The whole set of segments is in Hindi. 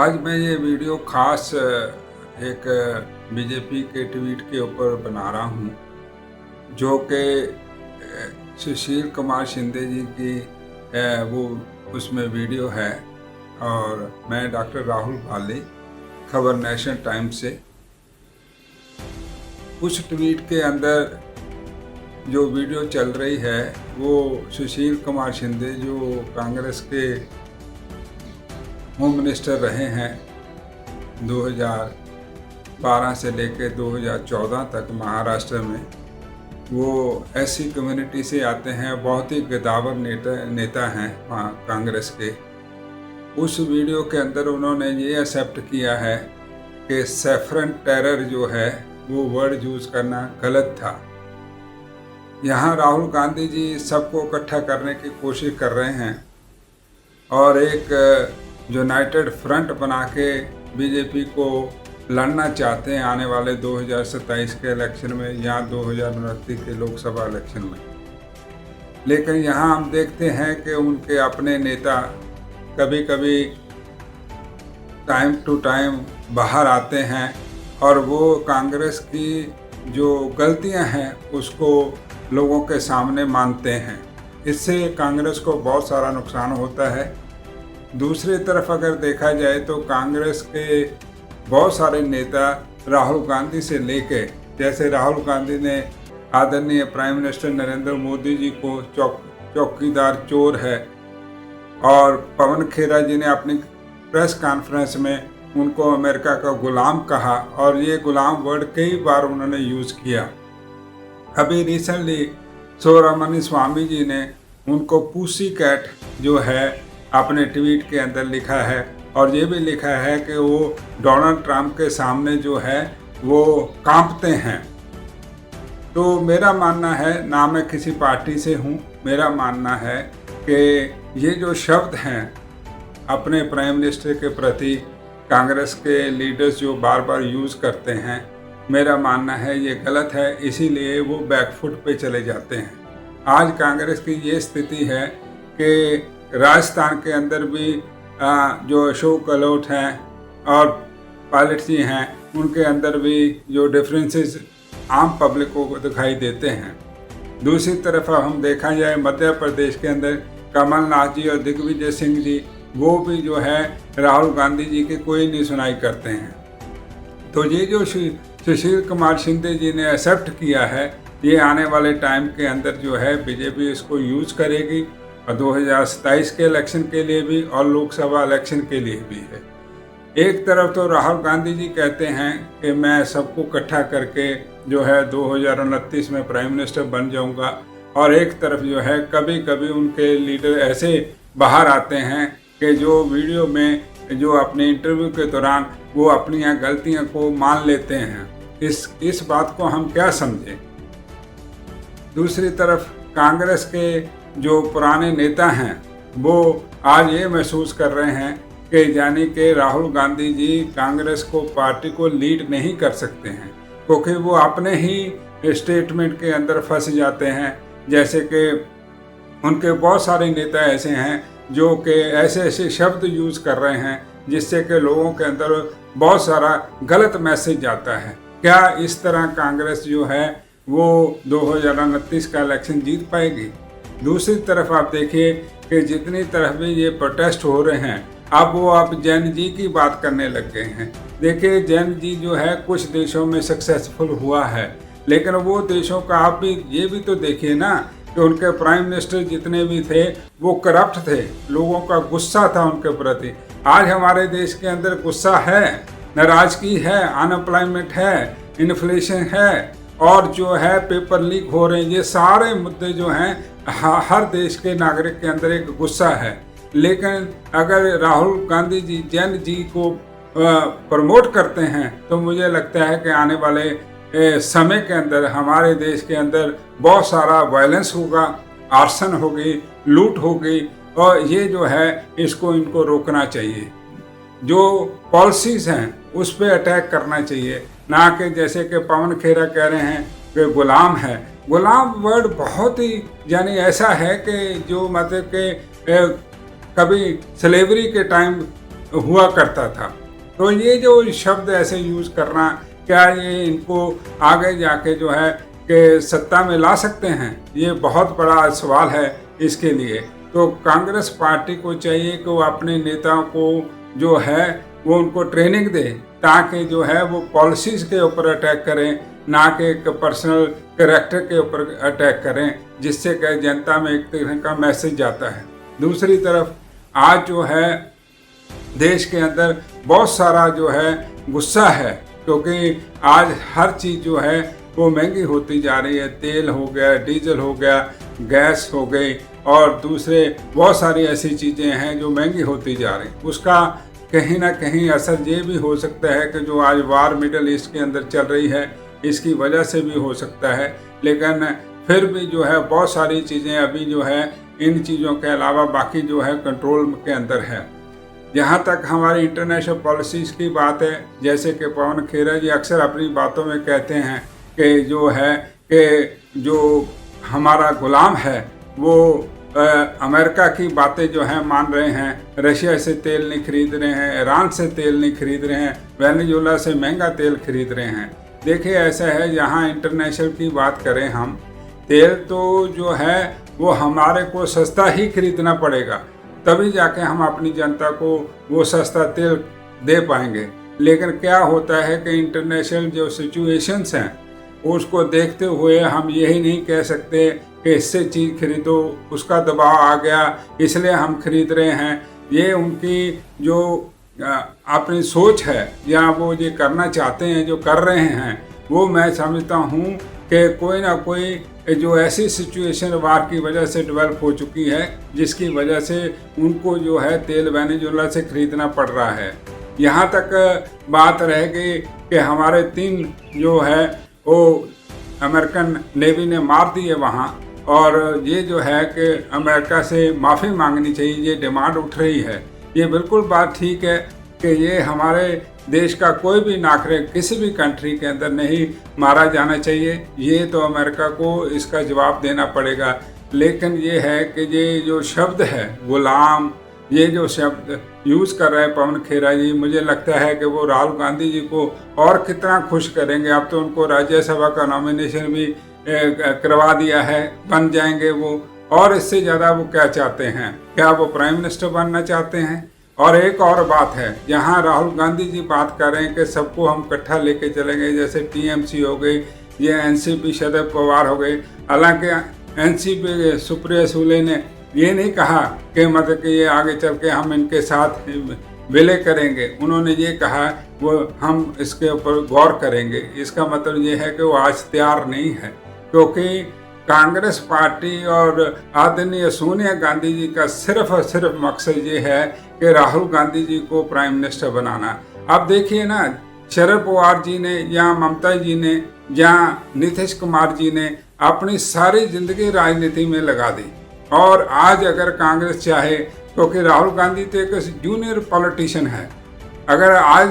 आज मैं ये वीडियो खास एक बीजेपी के ट्वीट के ऊपर बना रहा हूँ, जो कि सुशील कुमार शिंदे जी की वो उसमें वीडियो है। और मैं डॉक्टर राहुल बाली, खबर नेशन टाइम्स से। उस ट्वीट के अंदर जो वीडियो चल रही है वो सुशील कुमार शिंदे, जो कांग्रेस के होम मिनिस्टर रहे हैं 2012 से लेकर 2014 तक महाराष्ट्र में, वो ऐसी कम्युनिटी से आते हैं, बहुत ही गद्दावर नेता हैं वहाँ कांग्रेस के। उस वीडियो के अंदर उन्होंने ये एक्सेप्ट किया है कि सैफरन टेरर जो है वो वर्ड यूज़ करना गलत था। यहाँ राहुल गांधी जी सबको इकट्ठा करने की कोशिश कर रहे हैं और एक यूनाइटेड फ्रंट बना के बीजेपी को लड़ना चाहते हैं आने वाले 2027 के इलेक्शन में या 2029 के लोकसभा इलेक्शन में। लेकिन यहाँ हम देखते हैं कि उनके अपने नेता कभी कभी टाइम टू टाइम बाहर आते हैं और वो कांग्रेस की जो गलतियां हैं उसको लोगों के सामने मानते हैं। इससे कांग्रेस को बहुत सारा नुकसान होता है। दूसरी तरफ अगर देखा जाए तो कांग्रेस के बहुत सारे नेता राहुल गांधी से लेके, जैसे राहुल गांधी ने आदरणीय प्राइम मिनिस्टर नरेंद्र मोदी जी को चौकीदार चोर है, और पवन खेरा जी ने अपनी प्रेस कॉन्फ्रेंस में उनको अमेरिका का गुलाम कहा, और ये गुलाम वर्ड कई बार उन्होंने यूज़ किया। अभी रिसेंटली सुब्रमण्यम स्वामी जी ने उनको पूसी कैट जो है अपने ट्वीट के अंदर लिखा है, और ये भी लिखा है कि वो डोनाल्ड ट्रंप के सामने जो है वो कांपते हैं। तो मेरा मानना है, ना मैं किसी पार्टी से हूँ, मेरा मानना है कि ये जो शब्द हैं अपने प्राइम मिनिस्टर के प्रति कांग्रेस के लीडर्स जो बार बार यूज़ करते हैं, मेरा मानना है ये गलत है। इसीलिए वो बैकफुट पे चले जाते हैं। आज कांग्रेस की ये स्थिति है कि राजस्थान के अंदर भी जो अशोक गहलोत हैं और पायलट जी हैं, उनके अंदर भी जो डिफरेंसेस आम पब्लिक को दिखाई देते हैं। दूसरी तरफ हम देखा जाए मध्य प्रदेश के अंदर कमलनाथ जी और दिग्विजय सिंह जी, वो भी जो है राहुल गांधी जी की कोई नहीं सुनाई करते हैं। तो ये जो सुशील कुमार शिंदे जी ने एक्सेप्ट किया है, ये आने वाले टाइम के अंदर जो है बीजेपी इसको यूज़ करेगी, और 2027 के इलेक्शन के लिए भी और लोकसभा इलेक्शन के लिए भी है। एक तरफ तो राहुल गांधी जी कहते हैं कि मैं सबको इकट्ठा करके जो है 2029 में प्राइम मिनिस्टर बन जाऊंगा, और एक तरफ जो है कभी कभी उनके लीडर ऐसे बाहर आते हैं कि जो वीडियो में जो अपने इंटरव्यू के दौरान वो अपनी गलतियां को मान लेते हैं। इस बात को हम क्या समझें। दूसरी तरफ कांग्रेस के जो पुराने नेता हैं वो आज ये महसूस कर रहे हैं कि यानी कि राहुल गांधी जी कांग्रेस को पार्टी को लीड नहीं कर सकते हैं, क्योंकि वो अपने ही स्टेटमेंट के अंदर फंस जाते हैं। जैसे कि उनके बहुत सारे नेता ऐसे हैं जो कि ऐसे ऐसे शब्द यूज़ कर रहे हैं जिससे कि लोगों के अंदर बहुत सारा गलत मैसेज जाता है। क्या इस तरह कांग्रेस जो है वो 2029 का इलेक्शन जीत पाएगी? दूसरी तरफ आप देखिए कि जितनी तरफ भी ये प्रोटेस्ट हो रहे हैं, अब वो आप जैन जी की बात करने लग गए हैं। देखिए जैन जी जो है कुछ देशों में सक्सेसफुल हुआ है, लेकिन वो देशों का आप भी ये भी तो देखिए ना कि उनके प्राइम मिनिस्टर जितने भी थे वो करप्ट थे, लोगों का गुस्सा था उनके प्रति। आज हमारे देश के अंदर गुस्सा है, नाराजगी है, अनएम्प्लॉयमेंट है, इन्फ्लेशन है, और जो है पेपर लीक हो रहे हैं। ये सारे मुद्दे जो हैं हर देश के नागरिक के अंदर एक गुस्सा है। लेकिन अगर राहुल गांधी जी जैन जी को प्रमोट करते हैं तो मुझे लगता है कि आने वाले समय के अंदर हमारे देश के अंदर बहुत सारा वायलेंस होगा, आर्सन होगी, लूट होगी, और ये जो है इनको रोकना चाहिए। जो पॉलिसीज़ हैं उस पर अटैक करना चाहिए, ना कि जैसे कि पवन खेरा कह रहे हैं कि गुलाम है। गुलाम वर्ड बहुत ही यानी ऐसा है कि जो मतलब कि कभी स्लेवरी के टाइम हुआ करता था। तो ये जो शब्द ऐसे यूज़ करना, क्या ये इनको आगे जाके जो है कि सत्ता में ला सकते हैं? ये बहुत बड़ा सवाल है इसके लिए। तो कांग्रेस पार्टी को चाहिए कि वो अपने नेताओं को जो है वो उनको ट्रेनिंग दे, ताकि जो है वो पॉलिसीज़ के ऊपर अटैक करें, ना कि एक पर्सनल कैरेक्टर के ऊपर अटैक करें, जिससे कि जनता में एक तरह का मैसेज जाता है। दूसरी तरफ आज जो है देश के अंदर बहुत सारा जो है गुस्सा है, क्योंकि आज हर चीज़ जो है वो महंगी होती जा रही है। तेल हो गया, डीजल हो गया, गैस हो गई और दूसरे बहुत सारी ऐसी चीज़ें हैं जो महंगी होती जा रही। उसका कहीं ना कहीं असर ये भी हो सकता है कि जो आज वार मिडल ईस्ट के अंदर चल रही है, इसकी वजह से भी हो सकता है। लेकिन फिर भी जो है बहुत सारी चीज़ें अभी जो है इन चीज़ों के अलावा बाकी जो है कंट्रोल के अंदर है। जहाँ तक हमारी इंटरनेशनल पॉलिसीज़ की बात है, जैसे कि पवन खेरा जी अक्सर अपनी बातों में कहते हैं कि जो है कि जो हमारा गुलाम है वो अमेरिका की बातें जो हैं मान रहे हैं, रशिया से तेल नहीं खरीद रहे हैं, ईरान से तेल नहीं खरीद रहे हैं, वेनेजुएला से महंगा तेल खरीद रहे हैं। देखिए ऐसा है, यहाँ इंटरनेशनल की बात करें हम, तेल तो जो है वो हमारे को सस्ता ही खरीदना पड़ेगा, तभी जाके हम अपनी जनता को वो सस्ता तेल दे पाएंगे। लेकिन क्या होता है कि इंटरनेशनल जो सिचुएशंस हैं उसको देखते हुए हम यही नहीं कह सकते कि इससे चीज़ खरीदो, उसका दबाव आ गया इसलिए हम खरीद रहे हैं। ये उनकी जो अपनी सोच है या वो ये करना चाहते हैं, जो कर रहे हैं, वो मैं समझता हूँ कि कोई ना कोई जो ऐसी सिचुएशन वार की वजह से डेवलप हो चुकी है, जिसकी वजह से उनको जो है तेल वेनेजुएला से खरीदना पड़ रहा है। यहाँ तक बात रह गई कि हमारे 3 जो है वो अमेरिकन नेवी ने मार दिए वहाँ, और ये जो है कि अमेरिका से माफ़ी मांगनी चाहिए, ये डिमांड उठ रही है। ये बिल्कुल बात ठीक है कि ये हमारे देश का कोई भी नागरिक किसी भी कंट्री के अंदर नहीं मारा जाना चाहिए, ये तो अमेरिका को इसका जवाब देना पड़ेगा। लेकिन ये है कि ये जो शब्द है गुलाम, ये जो शब्द यूज़ कर रहे हैं पवन खेरा जी, मुझे लगता है कि वो राहुल गांधी जी को और कितना खुश करेंगे। अब तो उनको राज्यसभा का नॉमिनेशन भी करवा दिया है, बन जाएंगे वो, और इससे ज़्यादा वो क्या चाहते हैं? क्या वो प्राइम मिनिस्टर बनना चाहते हैं? और एक और बात है, यहाँ राहुल गांधी जी बात कर रहे हैं कि सबको हम इकट्ठा लेके चलेंगे, जैसे टीएमसी हो गई, ये एनसीपी शरद पवार हो गई। हालांकि एनसीपी सुप्रिया सुले ने ये नहीं कहा कि मतलब कि ये आगे चल के हम इनके साथ विलय करेंगे, उन्होंने ये कहा वो हम इसके ऊपर गौर करेंगे। इसका मतलब ये है कि वो आज तैयार नहीं है, क्योंकि कांग्रेस पार्टी और आदरणीय सोनिया गांधी जी का सिर्फ और सिर्फ मकसद ये है कि राहुल गांधी जी को प्राइम मिनिस्टर बनाना। अब देखिए ना, शरद पवार जी ने या ममता जी ने या नीतीश कुमार जी ने अपनी सारी जिंदगी राजनीति में लगा दी, और आज अगर कांग्रेस चाहे, क्योंकि राहुल गांधी तो एक जूनियर पॉलिटिशियन है, अगर आज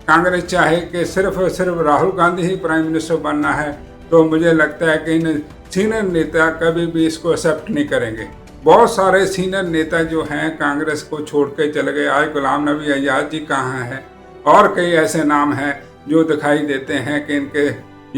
कांग्रेस चाहे कि सिर्फ और सिर्फ राहुल गांधी ही प्राइम मिनिस्टर बनना है, तो मुझे लगता है कि इन सीनियर नेता कभी भी इसको एक्सेप्ट नहीं करेंगे। बहुत सारे सीनियर नेता जो हैं कांग्रेस को छोड़ के चले गए। आज गुलाम नबी आज़ाद जी कहाँ हैं, और कई ऐसे नाम हैं जो दिखाई देते हैं कि इनके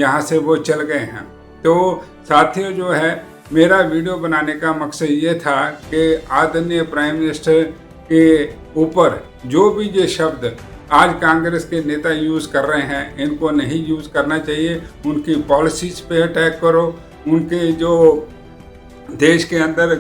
यहाँ से वो चल गए हैं। तो साथियों, जो है मेरा वीडियो बनाने का मकसद ये था कि आदरणीय प्राइम मिनिस्टर के ऊपर जो भी ये शब्द आज कांग्रेस के नेता यूज़ कर रहे हैं, इनको नहीं यूज़ करना चाहिए। उनकी पॉलिसीज़ पे अटैक करो, उनके जो देश के अंदर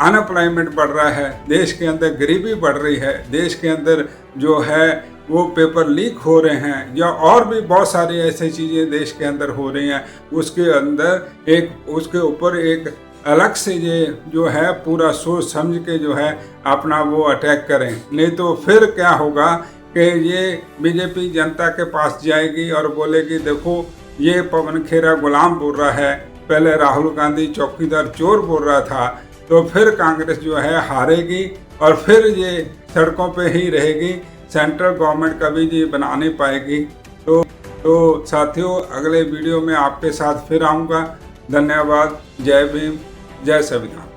अनएम्प्लॉयमेंट बढ़ रहा है, देश के अंदर गरीबी बढ़ रही है, देश के अंदर जो है वो पेपर लीक हो रहे हैं, या और भी बहुत सारी ऐसी चीज़ें देश के अंदर हो रही हैं, उसके अंदर उसके ऊपर एक अलग से ये जो है पूरा सोच समझ के जो है अपना वो अटैक करें। नहीं तो फिर क्या होगा कि ये बीजेपी जनता के पास जाएगी और बोलेगी देखो ये पवन खेरा गुलाम बोल रहा है, पहले राहुल गांधी चौकीदार चोर बोल रहा था। तो फिर कांग्रेस जो है हारेगी और फिर ये सड़कों पे ही रहेगी, सेंट्रल गवर्नमेंट कभी ये बना नहीं पाएगी। तो साथियों, अगले वीडियो में आपके साथ फिर आऊँगा। धन्यवाद। जय भीम, जय संविधान।